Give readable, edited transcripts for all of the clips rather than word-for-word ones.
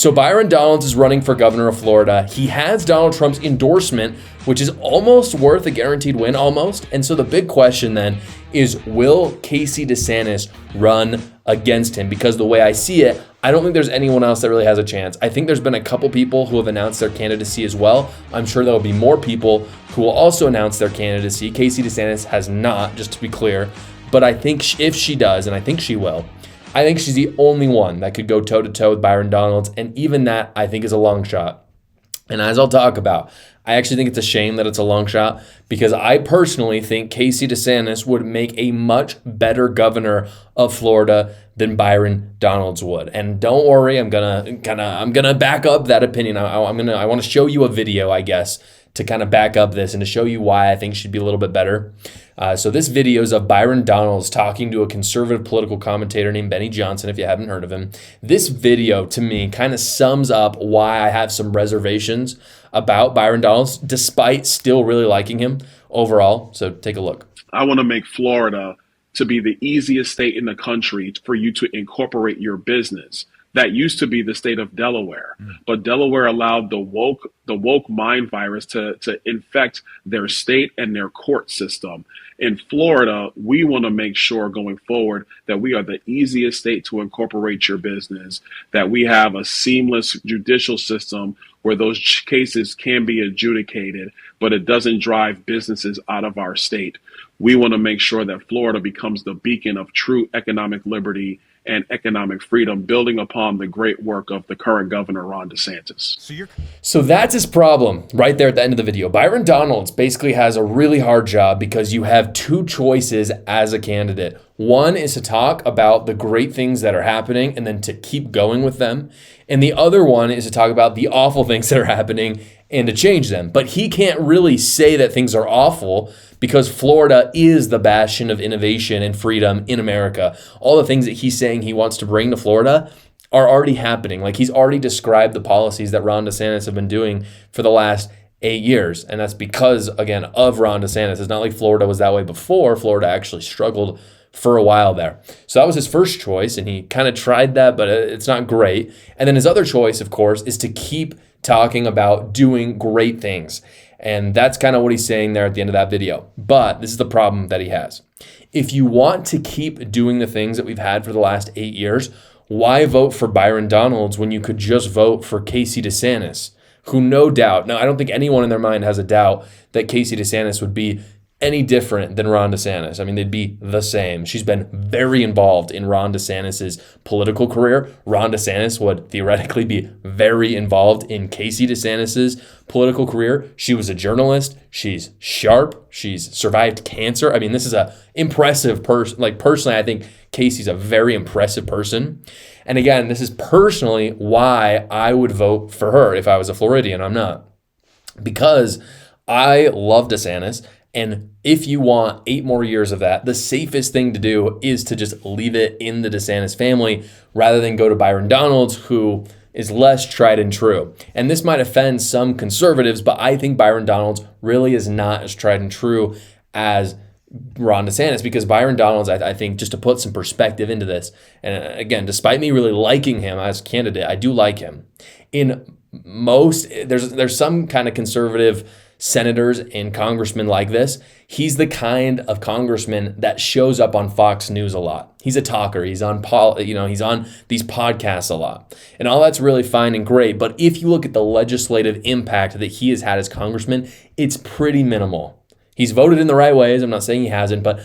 So Byron Donalds is running for governor of Florida. He has Donald Trump's endorsement, which is almost worth a guaranteed win, almost. And so the big question then is, will Casey DeSantis run against him? Because the way I see it, I don't think there's anyone else that really has a chance. I think there's been a couple people who have announced their candidacy as well. I'm sure there will be more people who will also announce their candidacy. Casey DeSantis has not, just to be clear. But I think if she does, and I think she will, I think she's the only one that could go toe-to-toe with Byron Donalds, and even that, I think, is a long shot. And as I'll talk about, I actually think it's a shame that it's a long shot, because I personally think Casey DeSantis would make a much better governor of Florida than Byron Donalds would. And don't worry, I'm gonna back up that opinion. I want to show you a video, I guess, to kind of back up this and to show you why I think she'd be a little bit better. So this video is of Byron Donalds talking to a conservative political commentator named Benny Johnson, if you haven't heard of him. This video, to me, kind of sums up why I have some reservations about Byron Donalds, despite still really liking him overall. So take a look. I want to make Florida to be the easiest state in the country for you to incorporate your business. That used to be the state of Delaware, but Delaware allowed the woke mind virus to infect their state and their court system. In Florida, we want to make sure going forward that we are the easiest state to incorporate your business, that we have a seamless judicial system where those cases can be adjudicated, but it doesn't drive businesses out of our state. We want to make sure that Florida becomes the beacon of true economic liberty and economic freedom, building upon the great work of the current governor, Ron DeSantis. So that's his problem right there at the end of the video. Byron Donalds basically has a really hard job because you have two choices as a candidate. One is to talk about the great things that are happening and then to keep going with them. And the other one is to talk about the awful things that are happening and to change them. But he can't really say that things are awful because Florida is the bastion of innovation and freedom in America. All the things that he's saying he wants to bring to Florida are already happening. Like, he's already described the policies that Ron DeSantis have been doing for the last 8 years. And that's because, again, of Ron DeSantis. It's not like Florida was that way before. Florida actually struggled for a while there. So that was his first choice, and he kind of tried that, but it's not great. And then his other choice, of course, is to keep talking about doing great things. And that's kind of what he's saying there at the end of that video. But this is the problem that he has. If you want to keep doing the things that we've had for the last 8 years, why vote for Byron Donalds when you could just vote for Casey DeSantis, who no doubt, now I don't think anyone in their mind has a doubt that Casey DeSantis would be any different than Ron DeSantis. I mean, they'd be the same. She's been very involved in Ron DeSantis's political career. Ron DeSantis would theoretically be very involved in Casey DeSantis's political career. She was a journalist. She's sharp. She's survived cancer. I mean, this is a impressive person. Like, personally, I think Casey's a very impressive person. And again, this is personally why I would vote for her if I was a Floridian. I'm not. Because I love DeSantis. And if you want 8 more years of that, the safest thing to do is to just leave it in the DeSantis family rather than go to Byron Donalds, who is less tried and true. And this might offend some conservatives, but I think Byron Donalds really is not as tried and true as Ron DeSantis, because Byron Donalds, I think, just to put some perspective into this, and again, despite me really liking him as a candidate, I do like him. In most, there's some kind of conservative senators and congressmen like this. He's the kind of congressman that shows up on Fox News a lot. He's a talker. He's on he's on these podcasts a lot. And all that's really fine and great. But if you look at the legislative impact that he has had as congressman, it's pretty minimal. He's voted in the right ways. I'm not saying he hasn't, but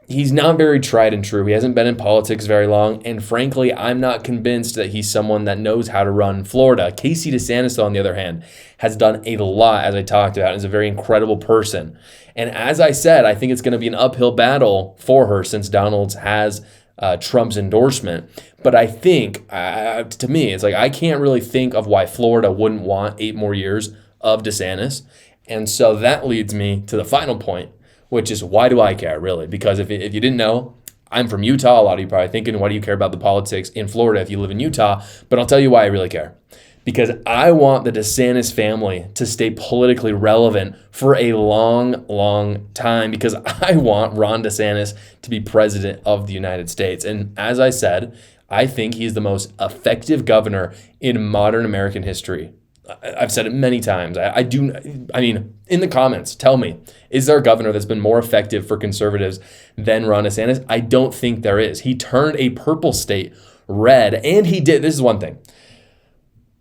he's not very tried and true. He hasn't been in politics very long. And frankly, I'm not convinced that he's someone that knows how to run Florida. Casey DeSantis, though, on the other hand, has done a lot, as I talked about, and is a very incredible person. And as I said, I think it's going to be an uphill battle for her since Donalds has Trump's endorsement. But I think, to me, it's like I can't really think of why Florida wouldn't want 8 more years of DeSantis. And so that leads me to the final point, which is, why do I care, really? Because if you didn't know, I'm from Utah. A lot of you probably thinking, why do you care about the politics in Florida if you live in Utah? But I'll tell you why I really care. Because I want the DeSantis family to stay politically relevant for a long, long time, because I want Ron DeSantis to be president of the United States. And as I said, I think he is the most effective governor in modern American history. I've said it many times. I mean, in the comments, tell me, is there a governor that's been more effective for conservatives than Ron DeSantis? I don't think there is. He turned a purple state red, and this is one thing.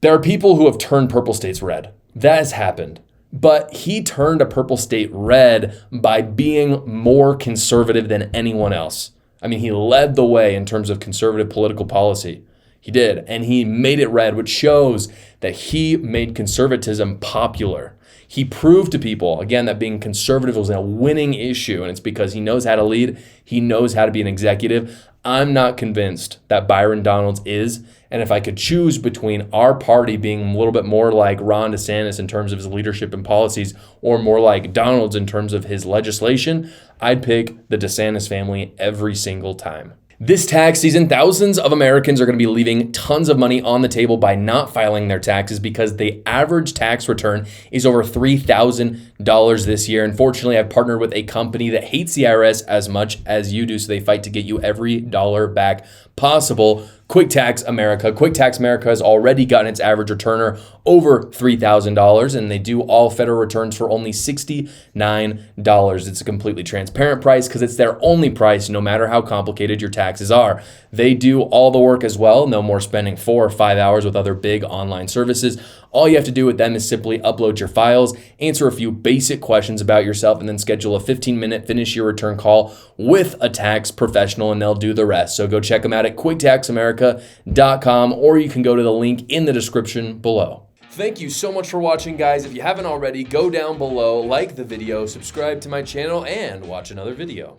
There are people who have turned purple states red. That has happened. But he turned a purple state red by being more conservative than anyone else. I mean, he led the way in terms of conservative political policy. He did, and he made it red, which shows that he made conservatism popular. He proved to people, again, that being conservative was a winning issue, and it's because he knows how to lead, he knows how to be an executive. I'm not convinced that Byron Donalds is, and if I could choose between our party being a little bit more like Ron DeSantis in terms of his leadership and policies, or more like Donalds in terms of his legislation, I'd pick the DeSantis family every single time. This tax season, thousands of Americans are going to be leaving tons of money on the table by not filing their taxes because the average tax return is over $3,000 this year. Unfortunately, I've partnered with a company that hates the IRS as much as you do, so they fight to get you every dollar back possible. Quick Tax America. Quick Tax America has already gotten its average returner over $3,000, and they do all federal returns for only $69. It's a completely transparent price because it's their only price, no matter how complicated your taxes are. They do all the work as well. No more spending 4 or 5 hours with other big online services. All you have to do with them is simply upload your files, answer a few basic questions about yourself, and then schedule a 15-minute finish your return call with a tax professional, and they'll do the rest. So go check them out at quicktaxamerica.com, or you can go to the link in the description below. Thank you so much for watching, guys. If you haven't already, go down below, like the video, subscribe to my channel, and watch another video.